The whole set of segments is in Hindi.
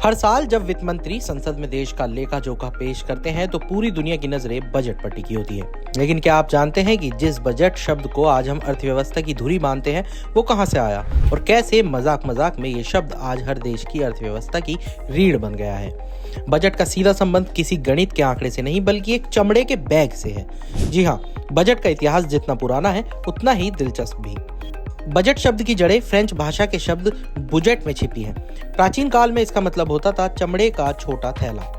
हर साल जब वित्त मंत्री संसद में देश का लेखा जोखा पेश करते हैं तो पूरी दुनिया की नजरें बजट पर टिकी होती है। लेकिन क्या आप जानते हैं कि जिस बजट शब्द को आज हम अर्थव्यवस्था की धुरी मानते हैं वो कहां से आया और कैसे मजाक मजाक में ये शब्द आज हर देश की अर्थव्यवस्था की रीढ़ बन गया है। बजट का सीधा संबंध किसी गणित के आंकड़े से नहीं बल्कि एक चमड़े के बैग से है। जी हाँ, बजट का इतिहास जितना पुराना है उतना ही दिलचस्प भी। बजट शब्द की जड़ें फ्रेंच भाषा के शब्द बुजेट में छिपी हैं। प्राचीन काल में इसका मतलब होता था चमड़े का छोटा थैला।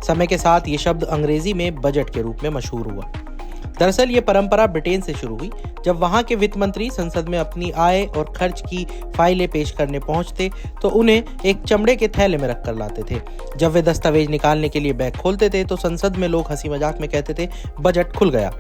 समय के साथ ये शब्द अंग्रेजी में बजट के रूप में मशहूर हुआ। दरअसल ये परंपरा ब्रिटेन से शुरू हुई, जब वहां के वित्त मंत्री संसद में अपनी आय और खर्च की फाइलें पेश करने पहुंचते तो उन्हें एक चमड़े के थैले में रखकर लाते थे। जब वे दस्तावेज निकालने के लिए बैग खोलते थे तो संसद में लोग हंसी मजाक में कहते थे, बजट खुल गया।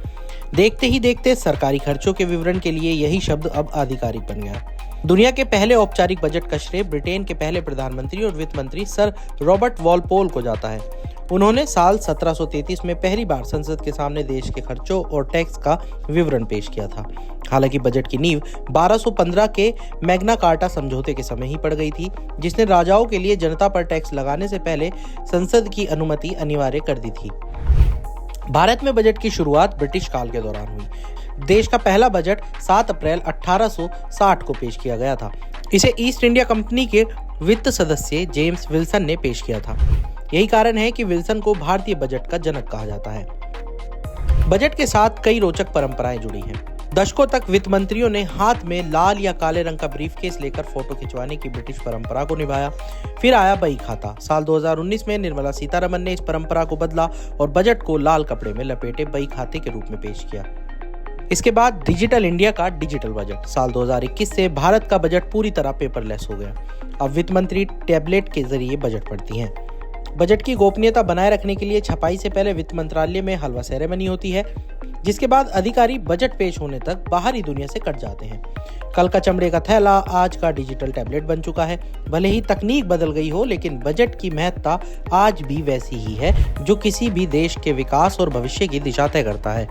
देखते ही देखते सरकारी खर्चों के विवरण के लिए यही शब्द अब आधिकारिक बन गया। दुनिया के पहले औपचारिक बजट का श्रेय ब्रिटेन के पहले प्रधानमंत्री और वित्त मंत्री सर रॉबर्ट वॉलपोल को जाता है। उन्होंने साल 1733 में पहली बार संसद के सामने देश के खर्चों और टैक्स का विवरण पेश किया था। हालांकि बजट की नींव 1215 के मैग्ना कार्टा समझौते के समय ही पड़ गई थी, जिसने राजाओं के लिए जनता पर टैक्स लगाने से पहले संसद की अनुमति अनिवार्य कर दी थी। भारत में बजट की शुरुआत ब्रिटिश काल के दौरान हुई। देश का पहला बजट 7 अप्रैल 1860 को पेश किया गया था। इसे ईस्ट इंडिया कंपनी के वित्त सदस्य जेम्स विल्सन ने पेश किया था। यही कारण है कि विल्सन को भारतीय बजट का जनक कहा जाता है। बजट के साथ कई रोचक परंपराएं जुड़ी हैं। दशकों तक वित्त मंत्रियों ने हाथ में लाल या काले रंग का ब्रीफकेस लेकर फोटो खिंचवाने की ब्रिटिश परंपरा को निभाया। फिर आया बही खाता। साल 2019 में निर्मला सीतारमण ने इस परंपरा को बदला और बजट को लाल कपड़े में लपेटे बही खाते के रूप में पेश किया। इसके बाद डिजिटल इंडिया का डिजिटल बजट। साल 2021 से भारत का बजट पूरी तरह पेपरलेस हो गया। अब वित्त मंत्री टैबलेट के जरिए बजट पढ़ती हैं। बजट की गोपनीयता बनाए रखने के लिए छपाई से पहले वित्त मंत्रालय में हलवा सेरेमनी होती है, जिसके बाद अधिकारी बजट पेश होने तक बाहरी दुनिया से कट जाते हैं। कल का चमड़े का थैला आज का डिजिटल टैबलेट बन चुका है। भले ही तकनीक बदल गई हो, लेकिन बजट की महत्ता आज भी वैसी ही है जो किसी भी देश के विकास और भविष्य की दिशा तय करता है।